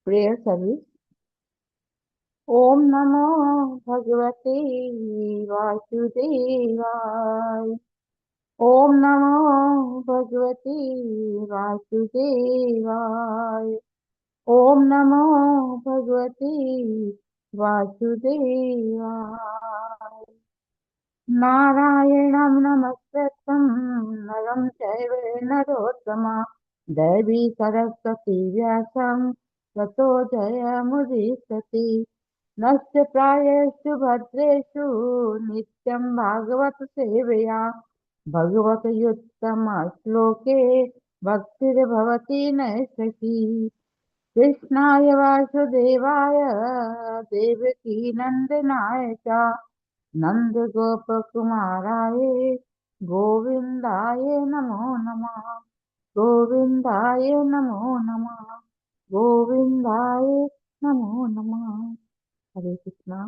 Prayer service. ओम नमो भगवते वासुदेवाय। ओम नमो भगवते वासुदेवाय। ओम नमो भगवते वासुदेवाय। नारायणं नमस्कृतं नरं चैव नरोत्तमा दैवी सरस्वती व्यासं ततो जयमुदीरये। नस्य प्रायेषु भद्रेषु नित्यं भागवत सेवया भगवतयुत्तमश्लोके भक्तिर्भवति नैष्ठकी। कृष्णाय वासुदेवाय देवकीनन्दनाय च नन्दगोपकुमाराय गोविन्दाय नमो नमः। गोविन्दाय नमो नमः। गोविन्दाय नमो नमः। हरे कृष्णा।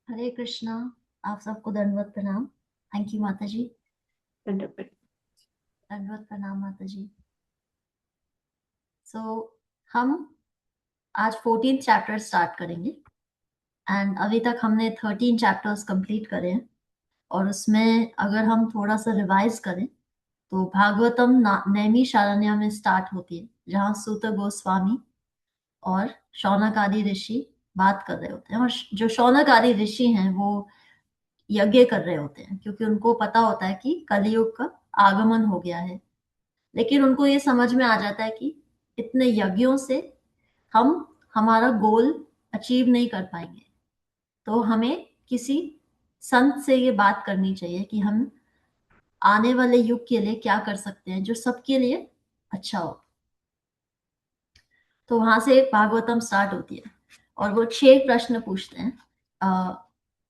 हरे कृष्णा। आप सबको दंडवत प्रणाम। थैंक यू माता जी। दंडवत प्रणाम माता जी। हम आज 14 चैप्टर स्टार्ट करेंगे एंड अभी तक हमने 13 चैप्टर्स कंप्लीट करे हैं। और उसमें अगर हम थोड़ा सा रिवाइज करें तो भागवतम नैमी शारण्य में स्टार्ट होती है, जहाँ सूत गोस्वामी और शौनक आदि ऋषि बात कर रहे होते हैं। और जो शौनक आदि ऋषि हैं वो यज्ञ कर रहे होते हैं, क्योंकि उनको पता होता है कि कलयुग का आगमन हो गया है। लेकिन उनको ये समझ में आ जाता है कि इतने यज्ञों से हम हमारा गोल अचीव नहीं कर पाएंगे, तो हमें किसी संत से ये बात करनी चाहिए कि हम आने वाले युग के लिए क्या कर सकते हैं जो सबके लिए अच्छा हो। तो वहां से भागवतम स्टार्ट होती है और वो 6 प्रश्न पूछते हैं।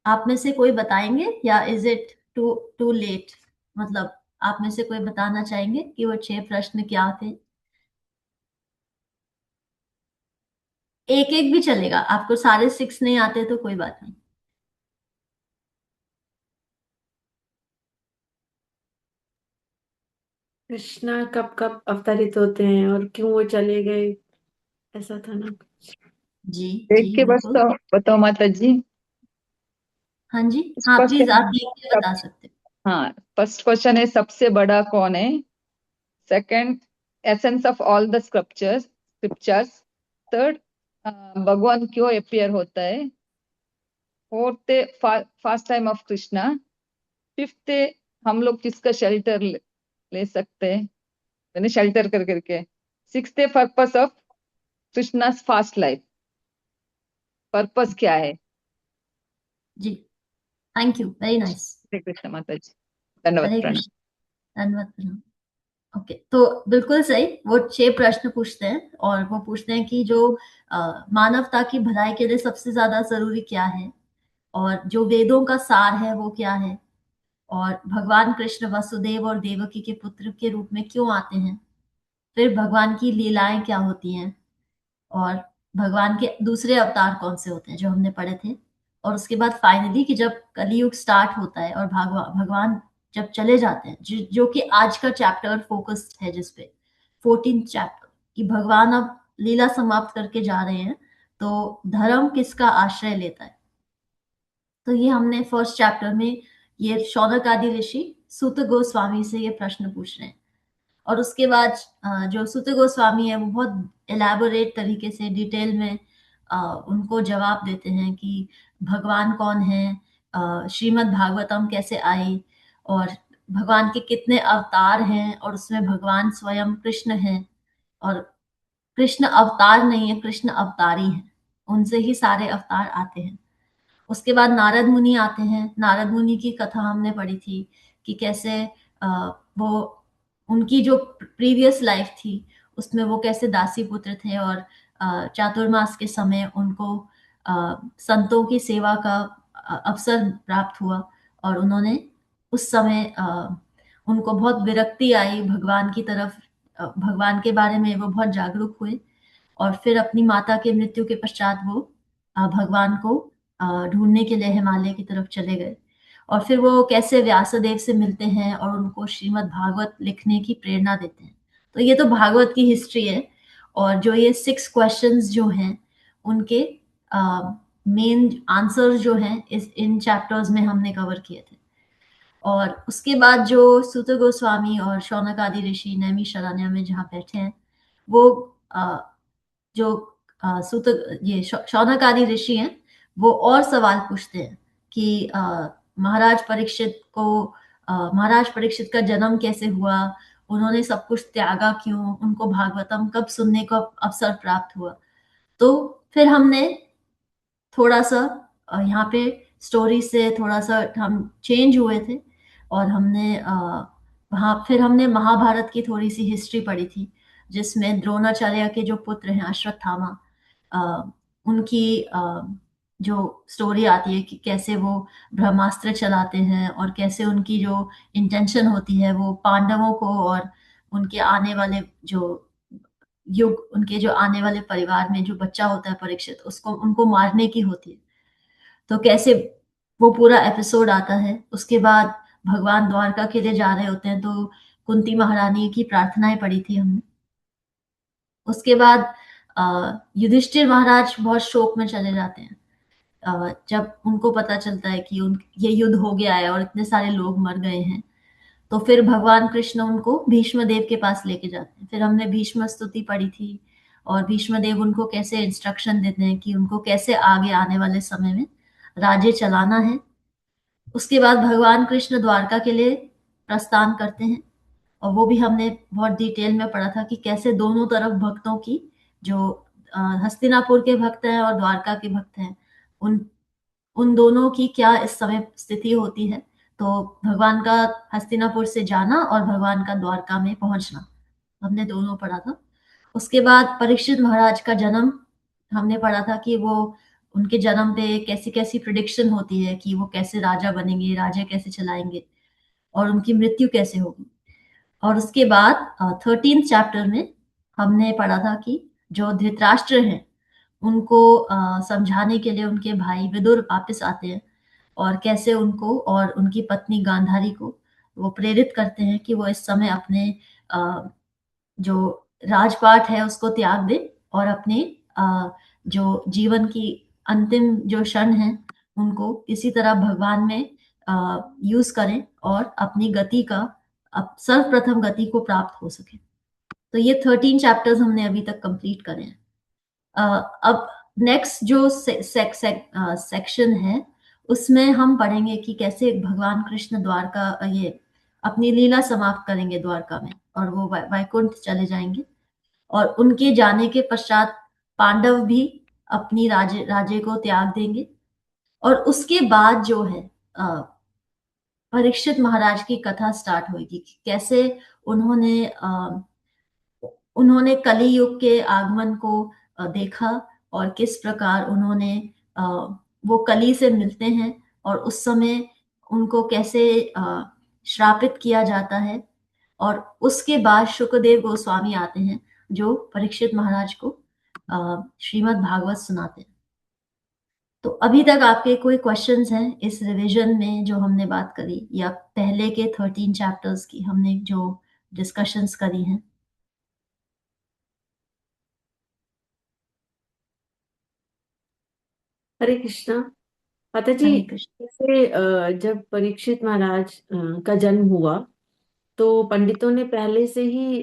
आप में से कोई बताएंगे या is it too too late? मतलब आप में से कोई बताना चाहेंगे कि वो 6 प्रश्न क्या थे? एक एक भी चलेगा, आपको सारे 6 नहीं आते तो कोई बात नहीं। कृष्णा कब कब अवतरित होते हैं और क्यों वो चले गए, ऐसा था ना। जी देख जी के बस बिल्कुल। तो बताओ माता जी। हाँ जी, हाँ फर्स्ट प्लीज आप लिख के बता सकते हो। हाँ, फर्स्ट क्वेश्चन है सबसे बड़ा कौन है। Second, essence of all the scriptures. Third, भगवान क्यों अपियर होता है। फोर्थ है fast time of Krishna. Fifth है हम लोग किसका शेल्टर ले सकते हैं, मैंने शेल्टर कर करके। सिक्स्थ है purpose of Krishna's fast life, purpose क्या है। जी, थैंक यू, वेरी नाइस। हरे कृष्ण माता जी, धन्यवाद हरे प्रणाम। कृष्ण, धन्यवाद प्रणाम। ओके, तो बिल्कुल सही, वो 6 प्रश्न पूछते हैं और वो पूछते हैं कि जो मानवता की भलाई के लिए सबसे ज्यादा जरूरी क्या है, और जो वेदों का सार है वो क्या है, और भगवान कृष्ण वसुदेव और देवकी के पुत्र के रूप में क्यों आते हैं, फिर भगवान की लीलाएं क्या होती हैं, और भगवान के दूसरे अवतार कौन से होते हैं जो हमने पढ़े थे। और उसके बाद फाइनली कि जब कलयुग स्टार्ट होता है और भगवान जब चले जाते हैं, जो कि आज का चैप्टर फोकस्ड है जिस पे 14th चैप्टर, कि भगवान अब लीला समाप्त करके जा रहे हैं, तो धर्म किसका आश्रय लेता है। तो ये हमने फर्स्ट चैप्टर में ये शौनक आदि ऋषि सूत गोस्वामी से ये प्रश्न पूछ रहे हैं। और उसके बाद जो सुत गोस्वामी है वो बहुत एलैबोरेट तरीके से डिटेल में उनको जवाब देते हैं कि भगवान कौन है, श्रीमद् भागवतम कैसे आई, और भगवान के कितने अवतार हैं, और उसमें भगवान स्वयं कृष्ण हैं। और कृष्ण अवतार नहीं है, कृष्ण अवतारी हैं, उनसे ही सारे अवतार आते हैं। उसके बाद नारद मुनि आते हैं। नारद मुनि की कथा हमने पढ़ी थी कि कैसे अ, वो उनकी जो प्रीवियस लाइफ थी उसमें वो कैसे दासी पुत्र थे, और चातुर्मास के समय उनको संतों की सेवा का अवसर प्राप्त हुआ। और उन्होंने उस समय उनको बहुत विरक्ति आई भगवान की तरफ, भगवान के बारे में वो बहुत जागरूक हुए। और फिर अपनी माता के मृत्यु के पश्चात वो भगवान को ढूंढने के लिए हिमालय की तरफ चले गए। और फिर वो कैसे व्यासदेव से मिलते हैं और उनको श्रीमद् भागवत लिखने की प्रेरणा देते हैं। तो ये तो भागवत की हिस्ट्री है। और जो ये 6 क्वेश्चंस जो हैं उनके मेन आंसर जो हैं इस इन चैप्टर्स में हमने कवर किए थे। और उसके बाद जो सूत गोस्वामी और शौनक आदि ऋषि नैमिषारण्य में जहाँ बैठे हैं, वो जो सूत ये शौनक आदि ऋषि हैं, वो और सवाल पूछते हैं कि महाराज परीक्षित को महाराज परीक्षित का जन्म कैसे हुआ, उन्होंने सब कुछ त्यागा क्यों, उनको भागवतम कब सुनने का अवसर प्राप्त हुआ। तो फिर हमने थोड़ा सा यहाँ पे स्टोरी से थोड़ा सा हम चेंज हुए थे, और हमने वहाँ फिर हमने महाभारत की थोड़ी सी हिस्ट्री पढ़ी थी, जिसमें द्रोणाचार्य के जो पुत्र हैं अश्वत्थामा, उनकी जो स्टोरी आती है कि कैसे वो ब्रह्मास्त्र चलाते हैं और कैसे उनकी जो इंटेंशन होती है वो पांडवों को और उनके आने वाले जो युग, उनके जो आने वाले परिवार में जो बच्चा होता है परीक्षित, उसको उनको मारने की होती है। तो कैसे वो पूरा एपिसोड आता है। उसके बाद भगवान द्वारका के लिए जा रहे होते हैं, तो कुंती महारानी की प्रार्थनाएं पढ़ी थी हमने। उसके बाद युधिष्ठिर महाराज बहुत शोक में चले जाते हैं जब उनको पता चलता है कि ये युद्ध हो गया है और इतने सारे लोग मर गए हैं। तो फिर भगवान कृष्ण उनको भीष्म देव के पास लेके जाते हैं। फिर हमने भीष्म स्तुति पढ़ी थी, और भीष्म देव उनको कैसे इंस्ट्रक्शन देते हैं कि उनको कैसे आगे आने वाले समय में राज्य चलाना है। उसके बाद भगवान कृष्ण द्वारका के लिए प्रस्थान करते हैं, और वो भी हमने बहुत डिटेल में पढ़ा था कि कैसे दोनों तरफ भक्तों की, जो हस्तिनापुर के भक्त हैं और द्वारका के भक्त हैं, उन उन दोनों की क्या इस समय स्थिति होती है। तो भगवान का हस्तिनापुर से जाना और भगवान का द्वारका में पहुंचना, हमने दोनों पढ़ा था। उसके बाद परीक्षित महाराज का जन्म हमने पढ़ा था कि वो उनके जन्म पे कैसी कैसी प्रिडिक्शन होती है कि वो कैसे राजा बनेंगे, राज्य कैसे चलाएंगे, और उनकी मृत्यु कैसे होगी। और उसके बाद 13th चैप्टर में हमने पढ़ा था कि जो धृतराष्ट्र हैं उनको समझाने के लिए उनके भाई विदुर वापस आते हैं, और कैसे उनको और उनकी पत्नी गांधारी को वो प्रेरित करते हैं कि वो इस समय अपने अ, जो राजपाट है उसको त्याग दे, और अपने जो जीवन की अंतिम जो क्षण है उनको किसी तरह भगवान में यूज करें और अपनी गति का सर्वप्रथम गति को प्राप्त हो सके। तो ये 13 चैप्टर्स हमने अभी तक कंप्लीट करे हैं। अब नेक्स्ट जो सेक्शन है उसमें हम पढ़ेंगे कि कैसे भगवान कृष्ण द्वारका ये अपनी लीला समाप्त करेंगे द्वारका में, और वो वैकुंठ चले जाएंगे। और उनके जाने के पश्चात पांडव भी अपनी राज्य को त्याग देंगे। और उसके बाद जो है परीक्षित महाराज की कथा स्टार्ट होगी कि कैसे उन्होंने उन्होंने कली युग के आगमन को देखा, और किस प्रकार उन्होंने अ, वो कली से मिलते हैं, और उस समय उनको कैसे श्रापित किया जाता है। और उसके बाद शुकदेव गोस्वामी आते हैं जो परीक्षित महाराज को श्रीमद् भागवत सुनाते हैं। तो अभी तक आपके कोई क्वेश्चंस हैं इस रिवीजन में जो हमने बात करी, या पहले के 13 चैप्टर्स की हमने जो डिस्कशंस करी हैं? हरे कृष्णा। माता जी, हरे कृष्ण। जैसे जब परीक्षित महाराज का जन्म हुआ, तो पंडितों ने पहले से ही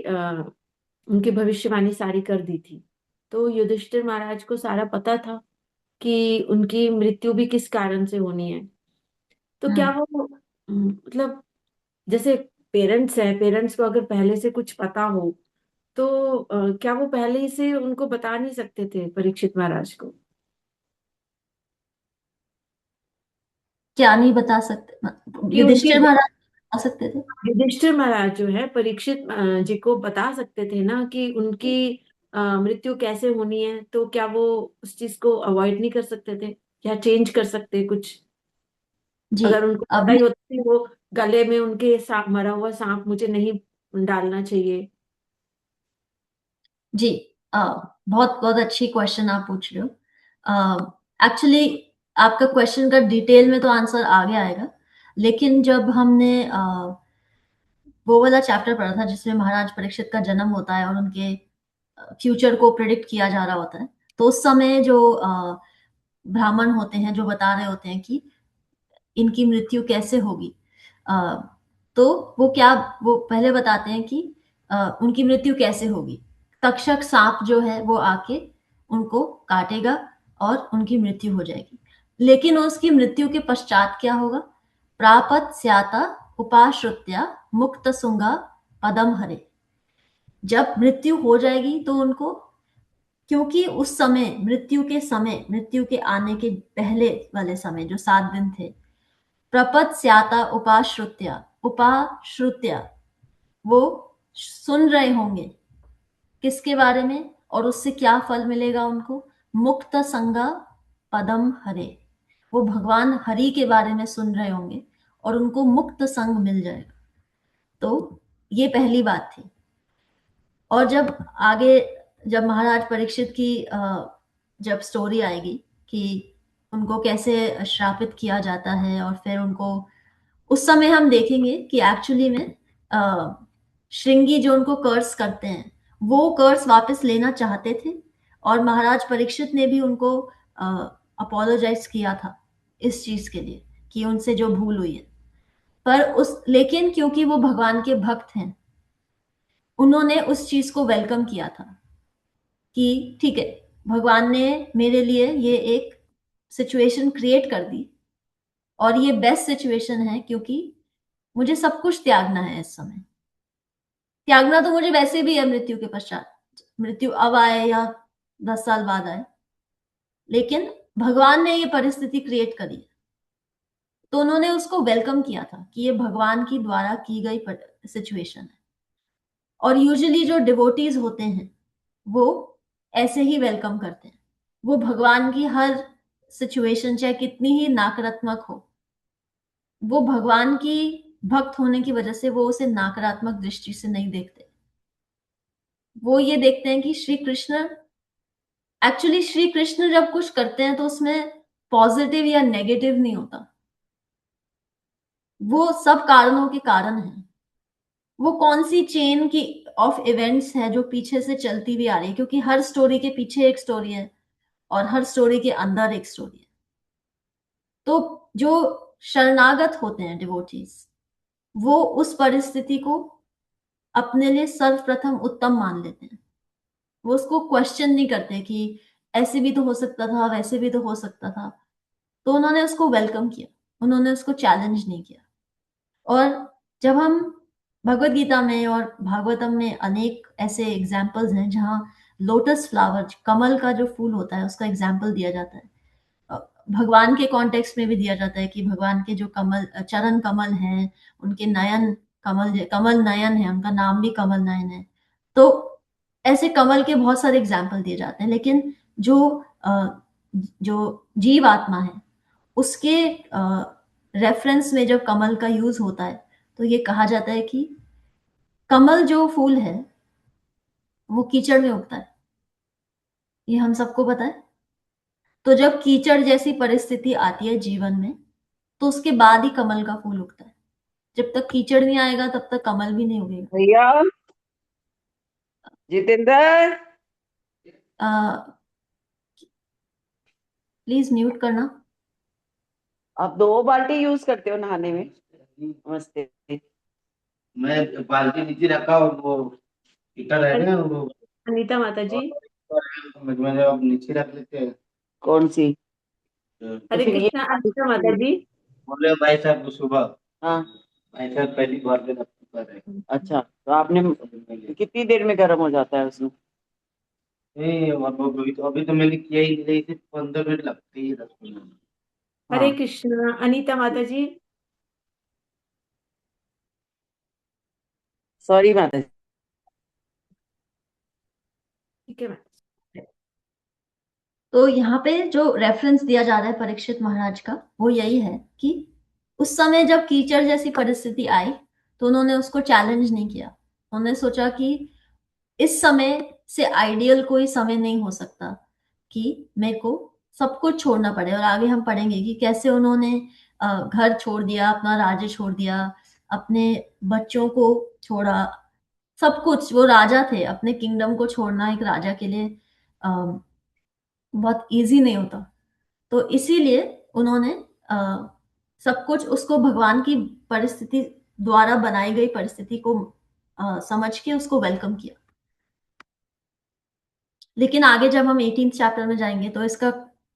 उनकी भविष्यवाणी सारी कर दी थी। तो युधिष्ठिर महाराज को सारा पता था कि उनकी मृत्यु भी किस कारण से होनी है। तो क्या हम्म। वो मतलब, जैसे पेरेंट्स हैं, पेरेंट्स को अगर पहले से कुछ पता हो तो क्या वो पहले ही से उनको बता नहीं सकते थे परीक्षित महाराज को? क्या नहीं बता सकते? कि उनकी, युधिष्ठिर महाराज बता सकते थे। युधिष्ठिर महाराज जो है परीक्षित जी को बता सकते थे ना कि उनकी मृत्यु कैसे होनी है। तो क्या वो उस चीज को अवॉइड नहीं कर सकते थे या चेंज कर सकते कुछ? जी। अगर उनको पता अभी ही होता कि वो गले में उनके सांप, मरा हुआ सांप मुझे नहीं डालना चाहिए। जी। बहुत बहुत अच्छी क्वेश्चन आप पूछ रहे हो। एक्चुअली आपका क्वेश्चन का डिटेल में तो आंसर आगे आएगा, लेकिन जब हमने वो वाला चैप्टर पढ़ा था जिसमें महाराज परीक्षित का जन्म होता है और उनके फ्यूचर को प्रिडिक्ट किया जा रहा होता है। तो उस समय जो ब्राह्मण होते हैं जो बता रहे होते हैं कि इनकी मृत्यु कैसे होगी, तो वो पहले बताते हैं कि उनकी मृत्यु कैसे होगी। तक्षक सांप जो है वो आके उनको काटेगा और उनकी मृत्यु हो जाएगी। लेकिन उसकी मृत्यु के पश्चात क्या होगा? प्रापत स्याता उपाश्रुत्या मुक्त सुंगा पदम हरे। जब मृत्यु हो जाएगी तो उनको, क्योंकि उस समय मृत्यु के आने के पहले वाले समय जो 7 दिन थे, प्रपत स्याता उपाश्रुत्या वो सुन रहे होंगे किसके बारे में और उससे क्या फल मिलेगा उनको? मुक्त संगा पदम हरे। वो भगवान हरि के बारे में सुन रहे होंगे और उनको मुक्त संग मिल जाएगा। तो ये पहली बात थी। और जब महाराज परीक्षित की जब स्टोरी आएगी कि उनको कैसे श्रापित किया जाता है और फिर उनको, उस समय हम देखेंगे कि एक्चुअली में श्रृंगी जो उनको कर्स करते हैं वो कर्स वापस लेना चाहते थे और महाराज परीक्षित ने भी उनको अपोलोजाइज किया था इस चीज के लिए कि उनसे जो भूल हुई है। लेकिन क्योंकि वो भगवान के भक्त हैं, उन्होंने उस चीज को वेलकम किया था कि ठीक है, भगवान ने मेरे लिए ये एक सिचुएशन क्रिएट कर दी और ये बेस्ट सिचुएशन है क्योंकि मुझे सब कुछ त्यागना है इस समय। त्यागना तो मुझे वैसे भी है मृत्यु के पश्चात, मृत्यु अब आए या 10 साल बाद आए, लेकिन भगवान ने ये परिस्थिति क्रिएट करी है तो उन्होंने उसको वेलकम किया था कि ये भगवान की द्वारा की गई सिचुएशन है। और यूजुअली जो डिवोटीज होते हैं वो ऐसे ही वेलकम करते हैं। वो भगवान की हर सिचुएशन चाहे कितनी ही नकारात्मक हो, वो भगवान की भक्त होने की वजह से वो उसे नकारात्मक दृष्टि से नहीं देखते। वो ये देखते हैं कि श्री कृष्ण जब कुछ करते हैं तो उसमें पॉजिटिव या नेगेटिव नहीं होता, वो सब कारणों के कारण है। वो कौन सी चेन की ऑफ इवेंट्स है जो पीछे से चलती हुई आ रही है, क्योंकि हर स्टोरी के पीछे एक स्टोरी है और हर स्टोरी के अंदर एक स्टोरी है। तो जो शरणागत होते हैं डिवोटीज, वो उस परिस्थिति को अपने लिए सर्वप्रथम उत्तम मान लेते हैं। वो उसको क्वेश्चन नहीं करते कि ऐसे भी तो हो सकता था, वैसे भी तो हो सकता था। तो उन्होंने उसको वेलकम किया, उन्होंने उसको चैलेंज नहीं किया। और जब हम भगवत गीता में और भागवतम में अनेक ऐसे एग्जाम्पल्स हैं जहाँ लोटस फ्लावर, कमल का जो फूल होता है, उसका एग्जाम्पल दिया जाता है। भगवान के कॉन्टेक्स्ट में भी दिया जाता है कि भगवान के जो चरण कमल हैं, उनके नयन कमल नयन है, उनका नाम भी कमल नयन है। तो ऐसे कमल के बहुत सारे एग्जाम्पल दिए जाते हैं। लेकिन जो जीव आत्मा है उसके रेफरेंस में जब कमल का यूज होता है तो ये कहा जाता है कि कमल जो फूल है वो कीचड़ में उगता है, ये हम सबको पता है। तो जब कीचड़ जैसी परिस्थिति आती है जीवन में तो उसके बाद ही कमल का फूल उगता है। जब तक कीचड़ नहीं आएगा तब तक कमल भी नहीं उगेगा। भैया जितेंद्र, प्लीज म्यूट करना। आप 2 बाल्टी यूज करते हो नहाने में? नमस्ते। मैं बाल्टी नीचे रखा और वो हीटर है ना वो अनीता माता जी, मैंने अब नीचे रख लेते हैं। कौन सी? तो हरे फिर ये कृष्णा अनीता माता जी। बोले भाई साहब को सुबह, हाँ, भाई साहब पहली बार दिन कर रहे हैं। अच्छा, तो आपने कितनी देर में गर्म हो जाता है उसमें? नहीं अभी तो मैंने किया ही नहीं, सिर्फ 15 मिनट लगती है, 10 मिनट। हरे हाँ, कृष्णा अनीता माता जी। सॉरी माता जी। ठीक है माता जी। तो यहाँ पे जो रेफरेंस दिया जा रहा है परीक्षित महाराज का वो यही है कि उस समय जब कीचड़ जैसी परिस्थिति आई तो उन्होंने उसको चैलेंज नहीं किया। उन्होंने सोचा कि इस समय से आइडियल कोई समय नहीं हो सकता कि मेरे को सब कुछ छोड़ना पड़े। और आगे हम पढ़ेंगे कि कैसे उन्होंने घर छोड़ दिया, अपना राज्य छोड़ दिया, अपने बच्चों को छोड़ा, सब कुछ। वो राजा थे, अपने किंगडम को छोड़ना एक राजा के लिए बहुत इजी नहीं होता। तो इसीलिए उन्होंने सब कुछ उसको भगवान की परिस्थिति द्वारा बनाई गई परिस्थिति को समझ के उसको वेलकम किया। लेकिन आगे जब हम 18th चैप्टर में जाएंगे तो इसका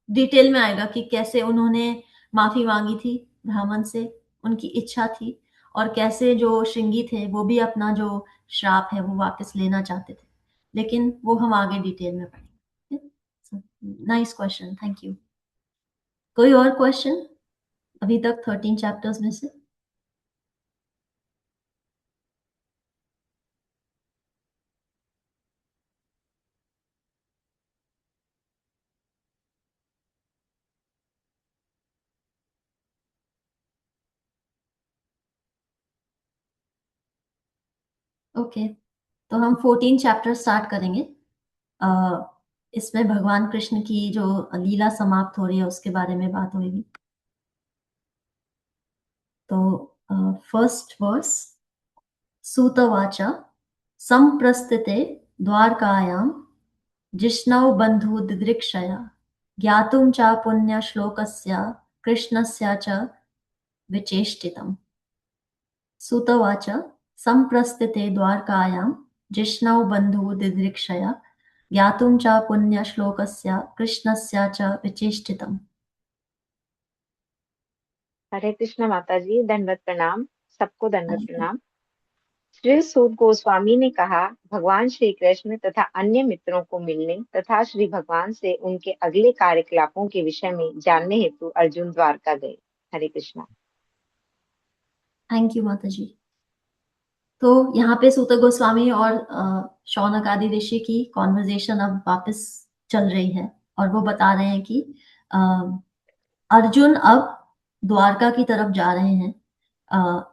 डिटेल में आएगा कि कैसे उन्होंने माफी मांगी थी ब्राह्मण से, उनकी इच्छा थी, और कैसे जो श्रृंगी थे वो भी अपना जो श्राप है वो वापस लेना चाहते थे। लेकिन वो हम आगे डिटेल में पढ़ेंगे। Nice question, thank you. कोई और क्वेश्चन अभी तक 13 चैप्टर्स में से? ओके, तो हम 14 चैप्टर स्टार्ट करेंगे। इसमें भगवान कृष्ण की जो लीला समाप्त हो रही है उसके बारे में बात होगी। तो फर्स्ट वर्स, सूतवाचा संप्रस्थिते द्वारकायां जिष्णौ बन्धु दिदृक्षया ज्ञातुं च पुण्यश्लोकस्य कृष्णस्य च विचेष्टितम्। सूतवाच संप्रस्थिते द्वारकायां जिष्णौ बन्धु दिदृक्षया ज्ञातुं च पुण्यश्लोकस्य कृष्णस्य च विचेष्टितम्। हरे कृष्ण माता जी, दंडवत प्रणाम, सबको दंडवत प्रणाम। श्री सूत गोस्वामी ने कहा, भगवान श्री कृष्ण तथा अन्य मित्रों को मिलने तथा श्री भगवान से उनके अगले कार्यकलापों के विषय में जानने हेतु अर्जुन द्वारका गए। हरे कृष्णा। थैंक यू माता जी। तो यहाँ पे सूत गोस्वामी और शौनक आदि ऋषि की कॉन्वर्जेशन अब वापस चल रही है, और वो बता रहे हैं कि अर्जुन अब द्वारका की तरफ जा रहे हैं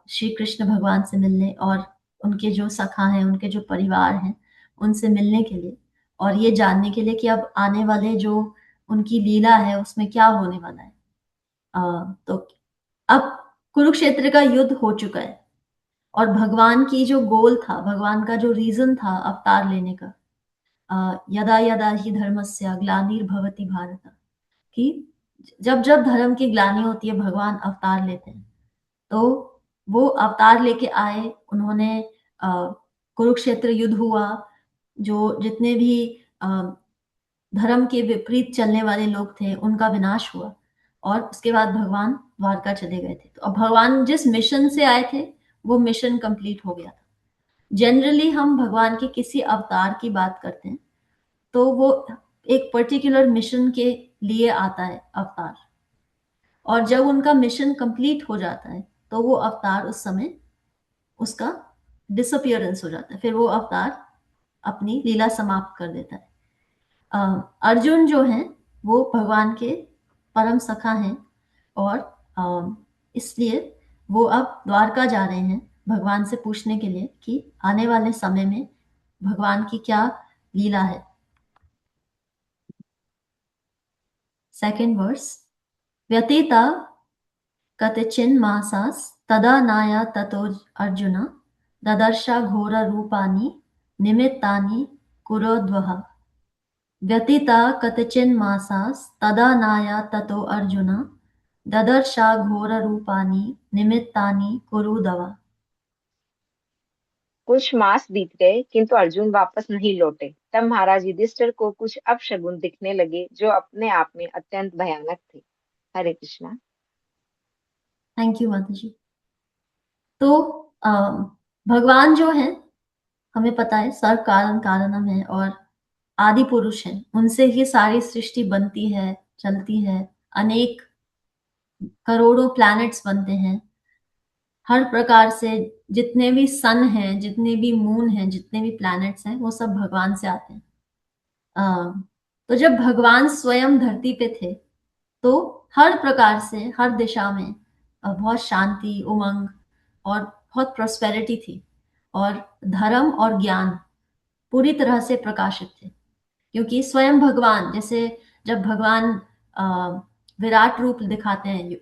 श्री कृष्ण भगवान से मिलने, और उनके जो सखा हैं, उनके जो परिवार हैं, उनसे मिलने के लिए, और ये जानने के लिए कि अब आने वाले जो उनकी लीला है उसमें क्या होने वाला है। तो अब कुरुक्षेत्र का युद्ध हो चुका है, और भगवान की जो गोल था, भगवान का जो रीजन था अवतार लेने का, यदा यदा ही धर्मस्य ग्लानिर्भवति भारत, कि जब जब धर्म की ग्लानि होती है भगवान अवतार लेते हैं। तो वो अवतार लेके आए, उन्होंने कुरुक्षेत्र युद्ध हुआ, जो जितने भी धर्म के विपरीत चलने वाले लोग थे उनका विनाश हुआ, और उसके बाद भगवान द्वारका चले गए थे। तो अब भगवान जिस मिशन से आए थे वो मिशन कंप्लीट हो गया था। जनरली हम भगवान के किसी अवतार की बात करते हैं तो वो एक पर्टिकुलर मिशन के लिए आता है अवतार, और जब उनका मिशन कंप्लीट हो जाता है तो वो अवतार उस समय उसका डिसअपियरेंस हो जाता है, फिर वो अवतार अपनी लीला समाप्त कर देता है। अर्जुन जो हैं वो भगवान के परम सखा हैं, और इसलिए वो अब द्वारका जा रहे हैं भगवान से पूछने के लिए कि आने वाले समय में भगवान की क्या लीला है। सेकेंड वर्स, व्यतीता कतिचिन्मासास्तदा नाया ततो अर्जुन ददर्शा घोर रूपानि निमित्तानि कुरोद्वः। व्यतीता कतिचिन्मासास्तदा नाया ततो अर्जुन ददर्शा घोर रूपानि निमित्तानि कुरुदव। कुछ मास बीत गए किंतु अर्जुन वापस नहीं लौटे। तब महाराज युधिष्ठिर को कुछ अपशगुन दिखने लगे जो अपने आप में अत्यंत भयानक थे। हरे कृष्णा। थैंक यू माता जी। तो भगवान जो है हमें पता है सर्व कारण कारणम है और आदि पुरुष हैं, उनसे ही सारी सृष्टि बनती है, चलती है, अनेक करोड़ों प्लैनेट्स बनते हैं, हर प्रकार से जितने भी सन हैं, जितने भी मून हैं, जितने भी प्लैनेट्स हैं, वो सब भगवान से आते हैं। तो जब भगवान स्वयं धरती पे थे तो हर प्रकार से हर दिशा में बहुत शांति, उमंग और बहुत प्रोस्पेरिटी थी, और धर्म और ज्ञान पूरी तरह से प्रकाशित थे, क्योंकि स्वयं भगवान, जैसे जब भगवान विराट रूप दिखाते हैं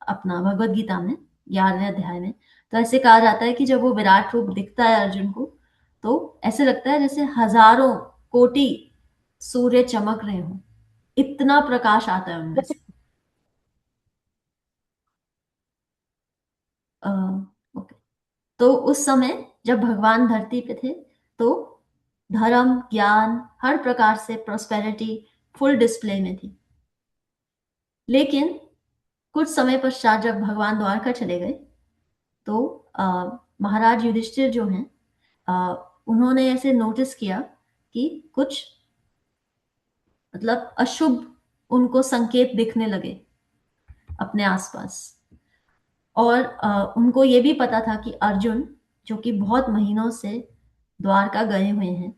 अपना भगवत गीता में 11वें अध्याय में, तो ऐसे कहा जाता है कि जब वो विराट रूप दिखता है अर्जुन को, तो ऐसे लगता है जैसे हजारों कोटि सूर्य चमक रहे हों, इतना प्रकाश आता है उनमें से। ओके। तो उस समय जब भगवान धरती पे थे, तो धर्म ज्ञान हर प्रकार से प्रोस्पेरिटी फुल डिस्प्ले में थी। लेकिन कुछ समय पश्चात जब भगवान द्वारका चले गए, तो महाराज युधिष्ठिर जो हैं, उन्होंने ऐसे नोटिस किया कि कुछ मतलब अशुभ उनको संकेत दिखने लगे अपने आसपास। और उनको ये भी पता था कि अर्जुन, जो कि बहुत महीनों से द्वारका गए हुए हैं,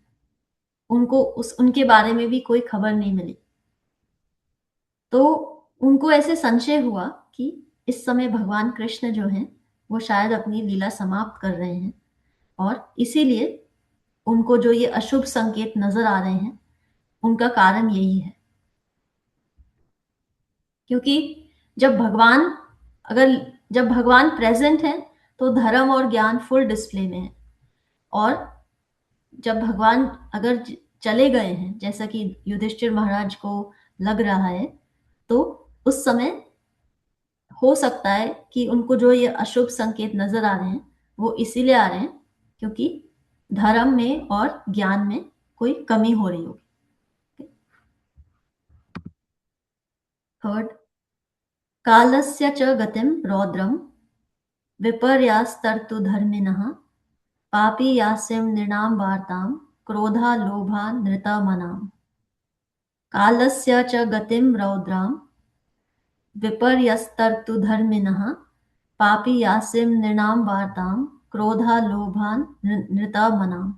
उनको उनके बारे में भी कोई खबर नहीं मिली। तो उनको ऐसे संशय हुआ कि इस समय भगवान कृष्ण जो हैं, वो शायद अपनी लीला समाप्त कर रहे हैं, और इसीलिए उनको जो ये अशुभ संकेत नजर आ रहे हैं, उनका कारण यही है। क्योंकि जब भगवान अगर जब भगवान प्रेजेंट है, तो धर्म और ज्ञान फुल डिस्प्ले में है। और जब भगवान अगर चले गए हैं, जैसा कि युधिष्ठिर महाराज को लग रहा है, तो उस समय हो सकता है कि उनको जो ये अशुभ संकेत नजर आ रहे हैं, वो इसीलिए आ रहे हैं क्योंकि धर्म में और ज्ञान में कोई कमी हो रही होगी। थर्ड, कालस्य च गतिम रौद्रम विपर्यास्तर्तु धर्मिणः पापी यास्यं नृणां वार्तां क्रोधा लोभा नृतमनाम्। कालस्य च गतिं रौद्रां विपर्यस्तर्तु धर्मिणः पापी यास्यं नृणां वार्तां क्रोधा लोभान् नृतमनाम्।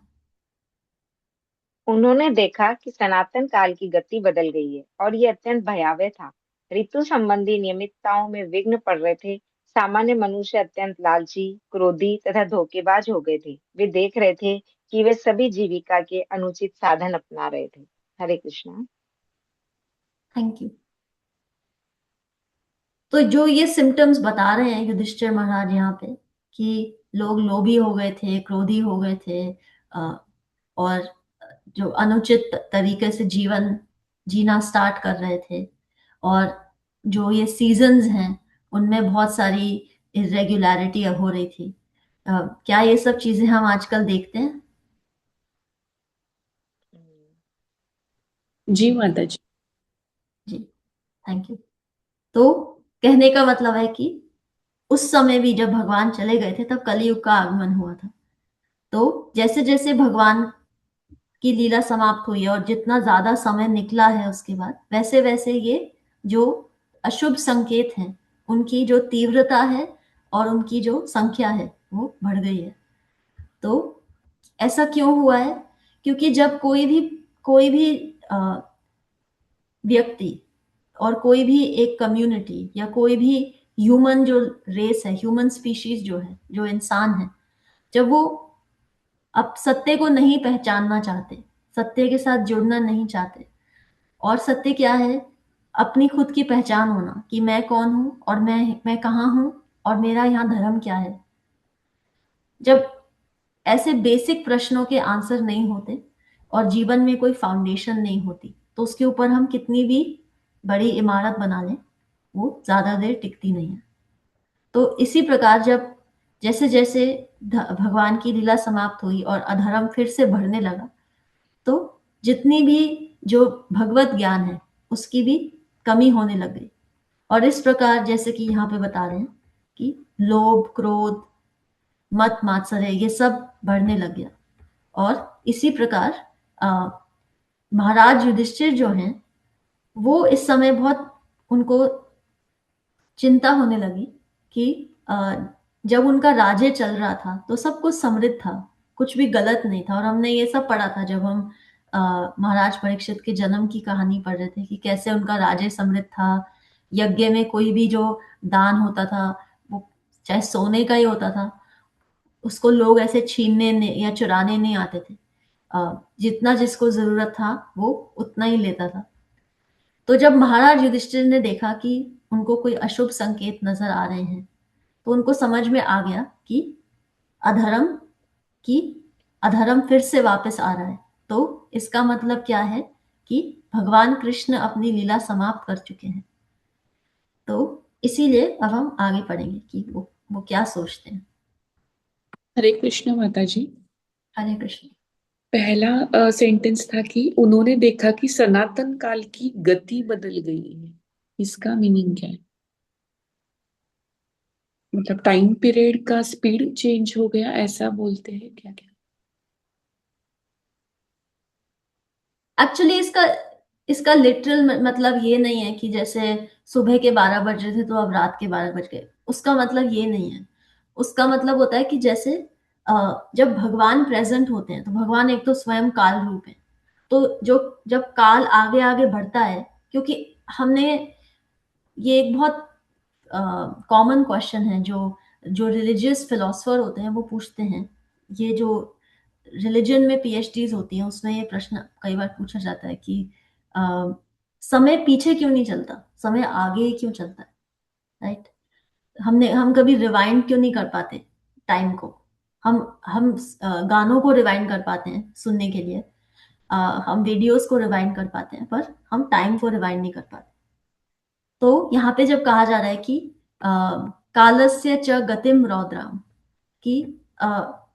उन्होंने देखा कि सनातन काल की गति बदल गई है और ये अत्यंत भयावह था। ऋतु संबंधी नियमितताओं में विघ्न पड़ रहे थे। सामान्य मनुष्य अत्यंत लालची, क्रोधी तथा धोखेबाज हो गए थे। वे देख रहे थे कि वे सभी जीविका के अनुचित साधन अपना रहे थे। हरे कृष्णा। Thank you. तो जो ये सिम्टम्स बता रहे हैं युधिष्ठिर महाराज यहाँ पे, कि लोग लोभी हो गए थे, क्रोधी हो गए थे, और जो अनुचित तरीके से जीवन जीना स्टार्ट कर रहे थे, और जो ये सीजन्स हैं उनमें बहुत सारी इरेगुलरिटी हो रही थी। क्या ये सब चीजें हम आजकल देखते हैं? जी माता जी। जी, थैंक यू। तो कहने का मतलब है कि उस समय भी जब भगवान चले गए थे, तब कलयुग का आगमन हुआ था। तो जैसे जैसे भगवान की लीला समाप्त हुई और जितना ज्यादा समय निकला है उसके बाद, वैसे वैसे ये जो अशुभ संकेत हैं, उनकी जो तीव्रता है और उनकी जो संख्या है, वो बढ़ गई है। तो ऐसा क्यों हुआ है? क्योंकि जब कोई भी व्यक्ति और कोई भी एक कम्युनिटी या कोई भी ह्यूमन जो रेस है, ह्यूमन स्पीशीज जो है, जो इंसान है, जब वो अब सत्य को नहीं पहचानना चाहते, सत्य के साथ जुड़ना नहीं चाहते, और सत्य क्या है? अपनी खुद की पहचान होना, कि मैं कौन हूं और मैं कहाँ हूं और मेरा यहाँ धर्म क्या है। जब ऐसे बेसिक प्रश्नों के आंसर नहीं होते और जीवन में कोई फाउंडेशन नहीं होती, तो उसके ऊपर हम कितनी भी बड़ी इमारत बना लें, वो ज्यादा देर टिकती नहीं है। तो इसी प्रकार जब जैसे जैसे भगवान की लीला समाप्त हुई और अधर्म फिर से बढ़ने लगा, तो जितनी भी जो भगवत ज्ञान है, उसकी भी कमी होने लग गई। और इस प्रकार जैसे कि यहाँ पे बता रहे हैं कि लोभ, क्रोध, मत मात्सर्य, ये सब बढ़ने लग गया। और इसी प्रकार महाराज युधिष्ठिर जो हैं, वो इस समय बहुत उनको चिंता होने लगी कि जब उनका राज्य चल रहा था तो सब कुछ समृद्ध था, कुछ भी गलत नहीं था। और हमने ये सब पढ़ा था जब हम महाराज परीक्षित के जन्म की कहानी पढ़ रहे थे, कि कैसे उनका राज्य समृद्ध था। यज्ञ में कोई भी जो दान होता था, वो चाहे सोने का ही होता था, उसको लोग ऐसे छीनने या चुराने नहीं आते थे। जितना जिसको जरूरत था वो उतना ही लेता था। तो जब महाराज युधिष्ठिर ने देखा कि उनको कोई अशुभ संकेत नजर आ रहे हैं, तो उनको समझ में आ गया कि अधर्म फिर से वापस आ रहा है। तो इसका मतलब क्या है कि भगवान कृष्ण अपनी लीला समाप्त कर चुके हैं। तो इसीलिए अब हम आगे पढ़ेंगे कि वो क्या सोचते हैं। हरे कृष्ण माता जी। हरे कृष्ण। पहला सेंटेंस था कि उन्होंने देखा कि सनातन काल की गति बदल गई है। इसका मीनिंग क्या है? मतलब टाइम पीरियड का स्पीड चेंज हो गया, ऐसा बोलते हैं क्या? क्या एक्चुअली इसका लिटरल मतलब ये नहीं है कि जैसे सुबह के 12 बज रहे थे तो अब रात के 12 बज गए। उसका मतलब ये नहीं है। उसका मतलब होता है कि जैसे जब भगवान प्रेजेंट होते हैं तो भगवान एक तो स्वयं काल रूप है। तो जब काल आगे आगे बढ़ता है, क्योंकि हमने ये एक बहुत कॉमन क्वेश्चन है जो जो रिलीजियस फिलोसफर होते हैं वो पूछते हैं। ये जो रिलीजन में पीएचडीज होती हैं उसमें ये प्रश्न कई बार पूछा जाता है कि समय पीछे क्यों नहीं चलता, समय आगे क्यों चलता है, राइट? हम कभी रिवाइंड क्यों नहीं कर पाते टाइम को? हम गानों को रिवाइंड कर पाते हैं सुनने के लिए, हम वीडियोस को रिवाइंड कर पाते हैं, पर हम टाइम को रिवाइंड नहीं कर पाते। तो यहाँ पे जब कहा जा रहा है कि कालस्य च गतिम रौद्राम, कि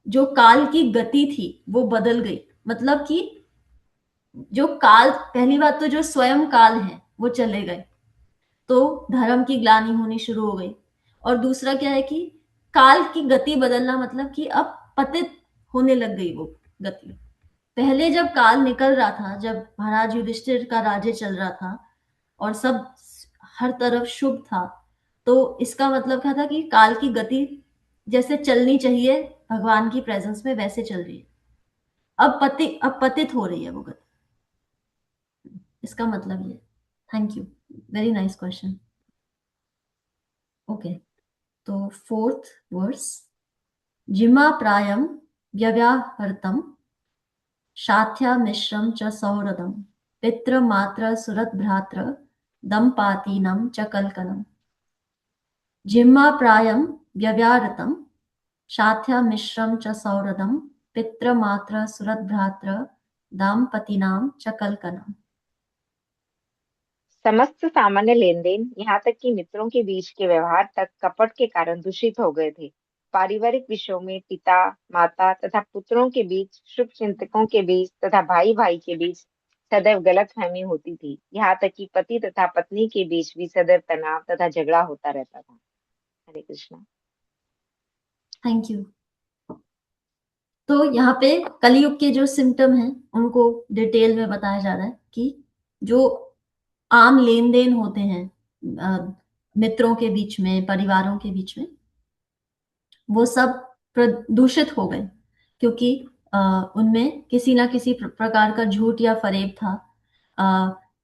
जो काल की गति थी वो बदल गई, मतलब कि जो काल, पहली बात तो जो स्वयं काल है वो चले गए, तो धर्म की ग्लानि होनी शुरू हो गई। और दूसरा क्या है कि काल की गति बदलना, मतलब कि अब पतित होने लग गई वो गति। पहले जब काल निकल रहा था, जब महाराज युधिष्ठिर का राज्य चल रहा था और सब हर तरफ शुभ था, तो इसका मतलब क्या था कि काल की गति जैसे चलनी चाहिए भगवान की प्रेजेंस में वैसे चल रही है। अब पतित हो रही है वो गति। इसका मतलब ये। Thank you, very nice question. Okay, तो फोर्थ वर्स, जिमा प्रायम व्यव्याहृतम शाथ्या मिश्रम च सौहृदम पितृ मात्र सुरत भ्रात्र दंपातीनम च कलकलम। जिम्मा प्रायम व्यव्याहृतम शाथ्या मिश्रम च सौहृदम पितृ मात्र सुरत भ्रात्र दाम्पतीनाम च कलकलम। समस्त सामान्य लेन देन, यहाँ तक कि मित्रों के बीच के व्यवहार तक कपट के कारण दूषित हो गए थे। पारिवारिक विषयों में पिता माता तथा पुत्रों के बीच, शुभ चिंतकों के बीच तथा भाई भाई के बीच सदैव गलतफहमी होती थी। यहाँ तक कि पति तथा पत्नी के बीच भी सदैव तनाव तथा झगड़ा होता रहता था। हरे कृष्णा। Thank you. तो यहाँ पे कलयुग के जो सिम्टम हैं उनको डिटेल में बताया जा रहा है कि जो आम लेन देन होते हैं मित्रों के बीच में, परिवारों के बीच में, वो सब प्रदूषित हो गए, क्योंकि उनमें किसी ना किसी प्रकार का झूठ या फरेब था।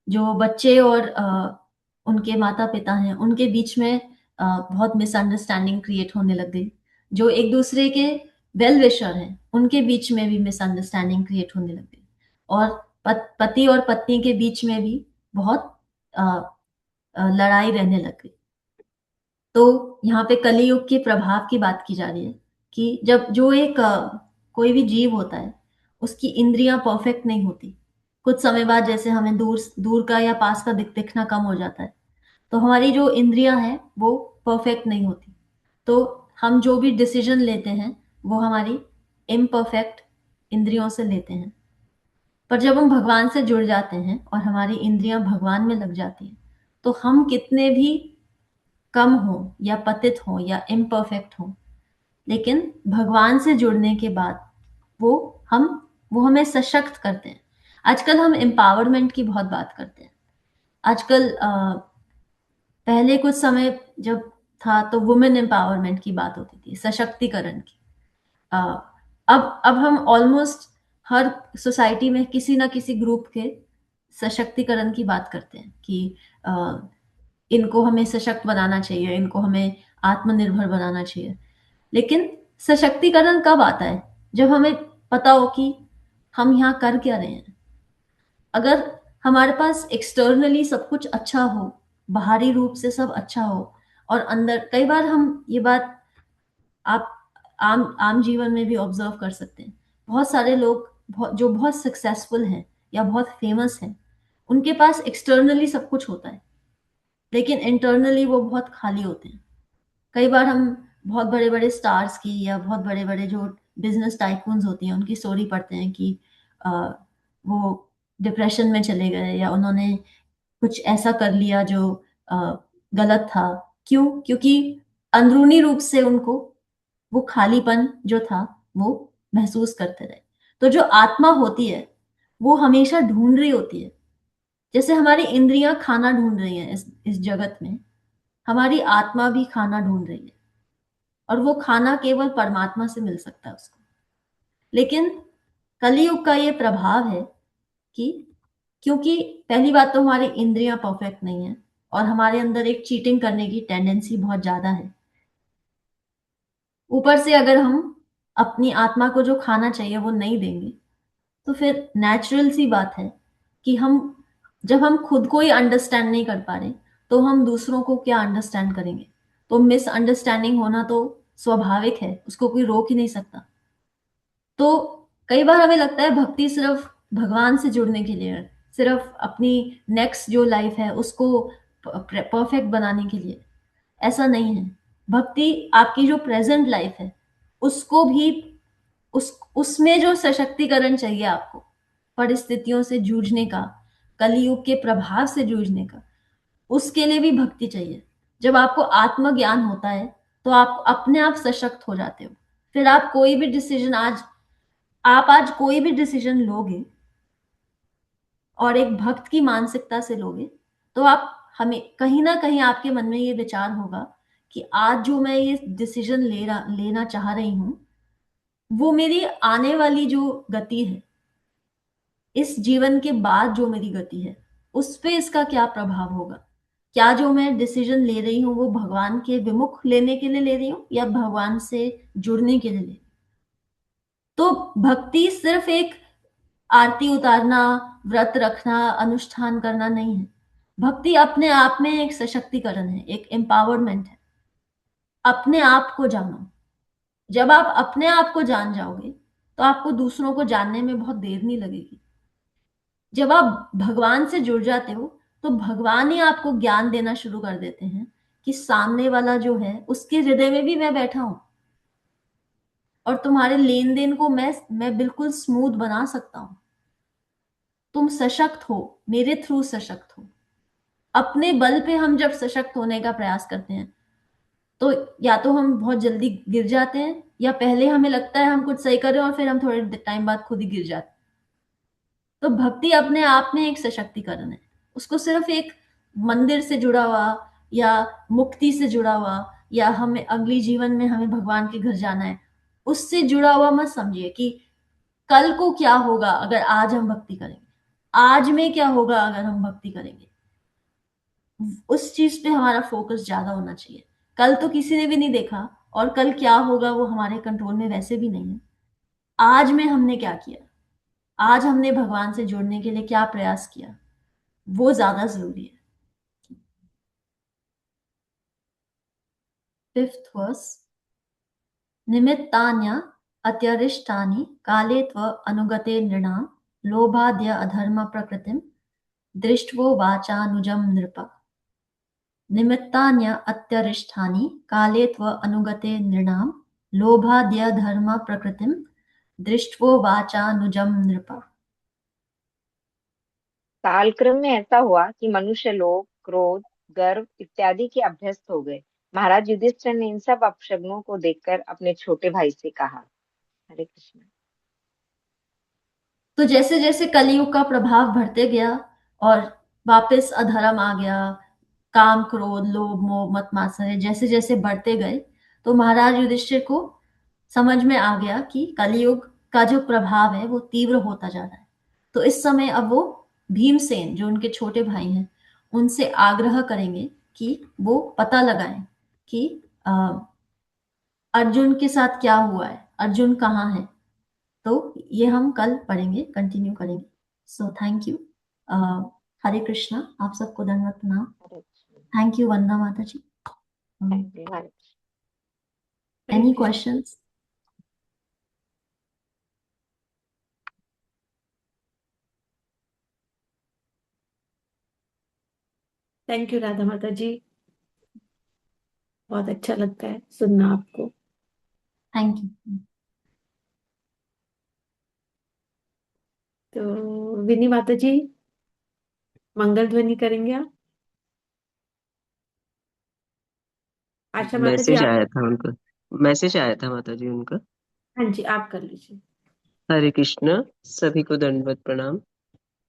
जो बच्चे और उनके माता पिता हैं उनके बीच में बहुत मिसअंडरस्टैंडिंग क्रिएट होने लग गई। जो एक दूसरे के वेल विशर हैं उनके बीच में भी मिसअंडरस्टैंडिंग क्रिएट होने लग गई, और पति और पत्नी के बीच में भी बहुत लड़ाई रहने लग गई। तो यहाँ पे कलियुग के प्रभाव की बात की जा रही है कि जब जो एक कोई भी जीव होता है उसकी इंद्रियां परफेक्ट नहीं होती। कुछ समय बाद जैसे हमें दूर दूर का या पास का दिखना कम हो जाता है, तो हमारी जो इंद्रियां हैं वो परफेक्ट नहीं होती। तो हम जो भी डिसीजन लेते हैं वो हमारी इम्परफेक्ट इंद्रियों से लेते हैं। पर जब हम भगवान से जुड़ जाते हैं और हमारी इंद्रियां भगवान में लग जाती हैं, तो हम कितने भी कम हो या पतित हो या इम्परफेक्ट हो, लेकिन भगवान से जुड़ने के बाद वो वो हमें सशक्त करते हैं। आजकल हम एम्पावरमेंट की बहुत बात करते हैं। आजकल पहले कुछ समय जब था तो वुमेन एम्पावरमेंट की बात होती थी, सशक्तिकरण की। अब हम ऑलमोस्ट हर सोसाइटी में किसी ना किसी ग्रुप के सशक्तिकरण की बात करते हैं कि इनको हमें सशक्त बनाना चाहिए, इनको हमें आत्मनिर्भर बनाना चाहिए। लेकिन सशक्तिकरण कब आता है? जब हमें पता हो कि हम यहाँ कर क्या रहे हैं। अगर हमारे पास एक्सटर्नली सब कुछ अच्छा हो, बाहरी रूप से सब अच्छा हो, और अंदर, कई बार हम ये बात आप आम जीवन में भी ऑब्जर्व कर सकते हैं। बहुत सारे लोग जो बहुत सक्सेसफुल हैं या बहुत फेमस हैं, उनके पास एक्सटर्नली सब कुछ होता है, लेकिन इंटरनली वो बहुत खाली होते हैं। कई बार हम बहुत बड़े बड़े स्टार्स की या बहुत बड़े बड़े जो बिजनेस टाइकून्स होती हैं उनकी स्टोरी पढ़ते हैं कि वो डिप्रेशन में चले गए या उन्होंने कुछ ऐसा कर लिया जो गलत था। क्यों? क्योंकि अंदरूनी रूप से उनको वो खालीपन जो था वो महसूस करते रहे। तो जो आत्मा होती है वो हमेशा ढूंढ रही होती है। जैसे हमारी इंद्रियां खाना ढूंढ रही हैं इस जगत में, हमारी आत्मा भी खाना ढूंढ रही है, और वो खाना केवल परमात्मा से मिल सकता है उसको। लेकिन कलयुग का ये प्रभाव है कि क्योंकि पहली बात तो हमारी इंद्रियां परफेक्ट नहीं है और हमारे अंदर एक चीटिंग करने की टेंडेंसी बहुत ज्यादा है। ऊपर से अगर हम अपनी आत्मा को जो खाना चाहिए वो नहीं देंगे, तो फिर नेचुरल सी बात है कि जब हम खुद को ही अंडरस्टैंड नहीं कर पा रहे, तो हम दूसरों को क्या अंडरस्टैंड करेंगे। तो मिसअंडरस्टैंडिंग होना तो स्वाभाविक है, उसको कोई रोक ही नहीं सकता। तो कई बार हमें लगता है भक्ति सिर्फ भगवान से जुड़ने के लिए है, सिर्फ अपनी नेक्स्ट जो लाइफ है उसको परफेक्ट बनाने के लिए। ऐसा नहीं है। भक्ति आपकी जो प्रेजेंट लाइफ है उसको भी उसमें जो सशक्तिकरण चाहिए आपको, परिस्थितियों से जूझने का, कलयुग के प्रभाव से जूझने का, उसके लिए भी भक्ति चाहिए। जब आपको आत्मज्ञान होता है तो आप अपने आप सशक्त हो जाते हो। फिर आप कोई भी डिसीजन आज कोई भी डिसीजन लोगे और एक भक्त की मानसिकता से लोगे, तो आप हमें कहीं ना कहीं आपके मन में ये विचार होगा कि आज जो मैं ये डिसीजन लेना चाह रही हूं, वो मेरी आने वाली जो गति है, इस जीवन के बाद जो मेरी गति है, उस पे इसका क्या प्रभाव होगा। क्या जो मैं डिसीजन ले रही हूँ वो भगवान के विमुख लेने के लिए ले रही हूँ या भगवान से जुड़ने के लिए ले रही हूँ। तो भक्ति सिर्फ एक आरती उतारना, व्रत रखना, अनुष्ठान करना नहीं है। भक्ति अपने आप में एक सशक्तिकरण है, एक एम्पावरमेंट है। अपने आप को जानो। जब आप अपने आप को जान जाओगे तो आपको दूसरों को जानने में बहुत देर नहीं लगेगी। जब आप भगवान से जुड़ जाते हो तो भगवान ही आपको ज्ञान देना शुरू कर देते हैं कि सामने वाला जो है उसके हृदय में भी मैं बैठा हूं, और तुम्हारे लेन देन को मैं बिल्कुल स्मूथ बना सकता हूं। तुम सशक्त हो, मेरे थ्रू सशक्त हो। अपने बल पे हम जब सशक्त होने का प्रयास करते हैं तो या तो हम बहुत जल्दी गिर जाते हैं, या पहले हमें लगता है हम कुछ सही कर रहे हैं और फिर हम थोड़े टाइम बाद खुद ही गिर जाते हैं। तो भक्ति अपने आप में एक सशक्तिकरण है। उसको सिर्फ एक मंदिर से जुड़ा हुआ या मुक्ति से जुड़ा हुआ या हमें अगली जीवन में हमें भगवान के घर जाना है, उससे जुड़ा हुआ मत समझिए कि कल को क्या होगा अगर आज हम भक्ति करेंगे, आज में क्या होगा अगर हम भक्ति करेंगे। उस चीज पे हमारा फोकस ज्यादा होना चाहिए। कल तो किसी ने भी नहीं देखा और कल क्या होगा वो हमारे कंट्रोल में वैसे भी नहीं है। आज में हमने क्या किया, आज हमने भगवान से जुड़ने के लिए क्या प्रयास किया, वो ज्यादा जरूरी है। फिफ्थ वर्स, निमित्तान्य अत्यरिष्टानि काले त्व अनुगते नृणां लोभाद्य अधर्म प्रकृतिम दृष्ट्वो वाचानुजम नृप। निमित्तान्य अत्यरिष्टानि काले त्व अनुगते नृणां लोभाद्य धर्म प्रकृतिम दृष्ट्वो वाचानुजम नृप। कालक्रम में ऐसा हुआ कि मनुष्य लोग क्रोध, गर्व इत्यादि के अभ्यस्त हो गए। महाराज युधिष्ठिर ने इन सब अपशगुनों को देखकर अपने छोटे भाई से कहा। हरे कृष्ण। तो जैसे जैसे कलयुग का प्रभाव बढ़ते गया और वापस अधर्म आ गया, काम, क्रोध, लोभ, मोह, मत मात्सर्य जैसे जैसे बढ़ते गए, तो महाराज युधिष्ठिर को समझ में आ गया कि कलयुग का जो प्रभाव है वो तीव्र होता जा रहा है। तो इस समय अब वो भीमसेन जो उनके छोटे भाई हैं उनसे आग्रह करेंगे कि वो पता लगाएं कि अर्जुन के साथ क्या हुआ है, अर्जुन कहाँ है। तो ये हम कल पढ़ेंगे, कंटिन्यू करेंगे। So thank you. Hare Krishna, आप सबको धन्यवाद, प्रणाम। हरे कृष्ण। थैंक यू वंदना माता ji. Thank you. Hare Krishna. Any questions? Thank you Radha माता जी, बहुत अच्छा लगता है सुनना आपको। Thank you. तो विनी माता जी, मंगल ध्वनि करेंगे आप? आशा माता जी मैसेज आप? आया था उनका, मैसेज आया था माता जी उनका। हाँ जी, आप कर लीजिए। हरे कृष्ण, सभी को दंडवत प्रणाम।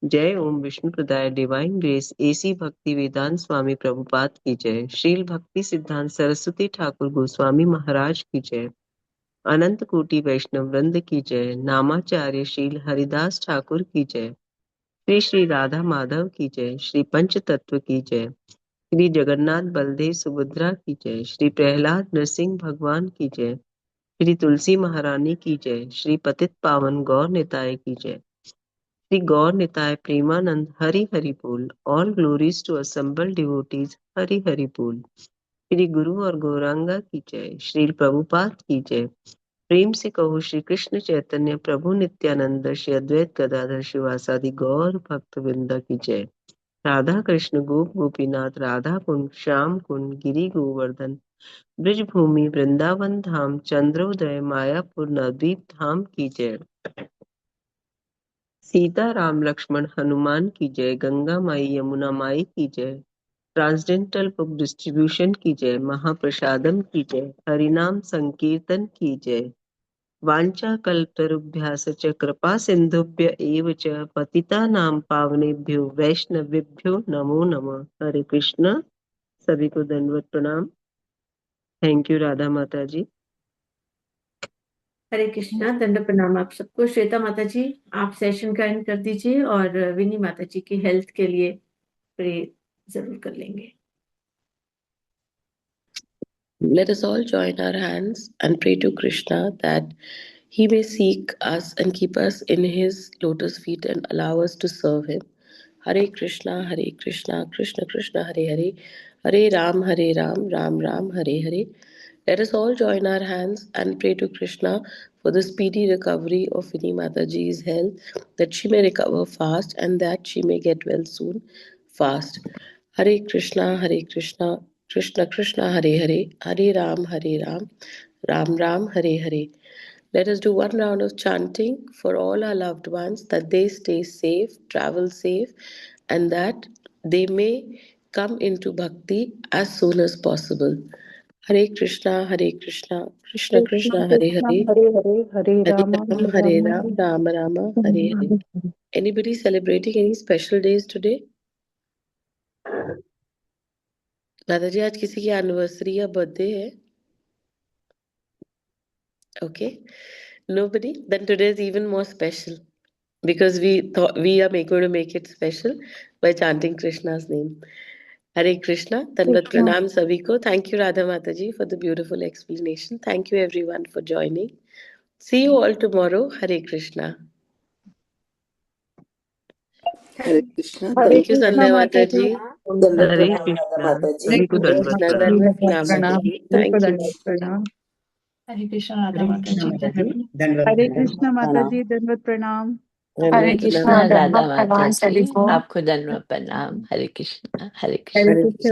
जय ओम विष्णु प्रदाय डिवाइन ग्रेस एसी भक्ति वेदांत स्वामी प्रभुपाद की जय। श्रील भक्ति सिद्धांत सरस्वती ठाकुर गोस्वामी महाराज की जय। अनंत कोटि वैष्णव वृंद की जय। नामाचार्य शील हरिदास ठाकुर की जय। श्री श्री राधा माधव की जय। श्री पंच तत्व की जय। श्री जगन्नाथ बलदेव सुभद्रा की जय। श्री प्रहलाद नरसिंह भगवान की जय। श्री तुलसी महारानी की जय। श्री पतित पावन गौर निताय की जय। श्री गौर निताय प्रेमानंद हरि हरि बोल। All glories to assembled devotees Hari Hari बोल। श्री गुरु और गौरांगा की जय। श्री प्रभुपाद की जय। प्रेम से कहो श्री कृष्ण चैतन्य प्रभु नित्यानंद श्री अद्वैत गदाधर शिवासादि गौर भक्त वृंदा की जय। राधा कृष्ण गोप गोपीनाथ राधा कुंड श्याम कुंड गिरि गोवर्धन ब्रिज भूमि वृंदावन धाम चंद्रोदय मायापुर नवद्वीप धाम की जय। सीता राम लक्ष्मण हनुमान की जय। गंगा माई यमुना माई की जय। ट्रांसडेंटल बुक डिस्ट्रीब्यूशन की जय। महाप्रसादम की जय। हरिनाम संकीर्तन की जय। वाञ्छा कल्पतरुभ्यश्च च कृपा सिन्धुभ्य एव च पतितानां पावनेभ्यो वैष्णवेभ्यो नमो नमः। हरे कृष्ण, सभी को दंडवत प्रणाम। थैंक यू राधा माता जी। हरे कृष्णा, दंड प्रणाम आप सबको। श्वेता माता जी, आप सेशन का एंड कर दीजिए और विनी माता जी की हेल्थ के लिए प्रे जरूर कर लेंगे। Let us all join our hands and pray to Krishna that he may seek us and keep us in his lotus feet and allow us to serve him. Hare Krishna, Krishna Krishna, Hare Hare, Hare Ram, Ram Ram, Hare Hare. Let us all join our hands and pray to Krishna for the speedy recovery of Vinny Mataji's health, that she may recover fast and that she may get well soon, fast. Hare Krishna, Krishna Krishna, Hare Hare, Hare Ram, Ram Ram, Hare Hare. Let us do one round of chanting for all our loved ones, that they stay safe, travel safe, and that they may come into bhakti as soon as possible. Hare Krishna, Krishna Krishna, Hare Krishna Hare, Hare Hare Hare Hare Ram Hare Ram Ram, Ram Rama, Hare Hare. Anybody celebrating any special days today? दादाजी, आज किसी की anniversary या birthday है? Okay, nobody. Then today is even more special because we thought we are going to make it special by chanting Krishna's name. Hare Krishna, Dandavat Krishna Pranam Savi ko. Thank you Radha Mataji for the beautiful explanation. Thank you everyone for joining. See you all tomorrow. Hare Krishna. Hare Krishna, Hare Thank you Krishna Sandhya माता जी। Mataji. दंडवत हरे प्रणाम राधा कृष्णा, माता जी। हरे सभी को Hare दंडवत Krishna, Krishna प्रणाम। Dandavat दंडवत Pranam प्रणाम Mataji. सबको Thank you. दंडवत प्रणाम। हरे कृष्ण राधा हरे माता कृष्णा जी माता जी, धन्यवाद। दंडवत हरे प्रणाम। कृष्ण माता जी दंडवत प्रणाम। हरे Dhandavat कृष्ण Pranam. दंडवत राधा माता प्रणाम जी सभी को। आपको धन्यवाद प्रणाम। हरे कृष्ण हरे हरे कृष्ण। हरे कृष्ण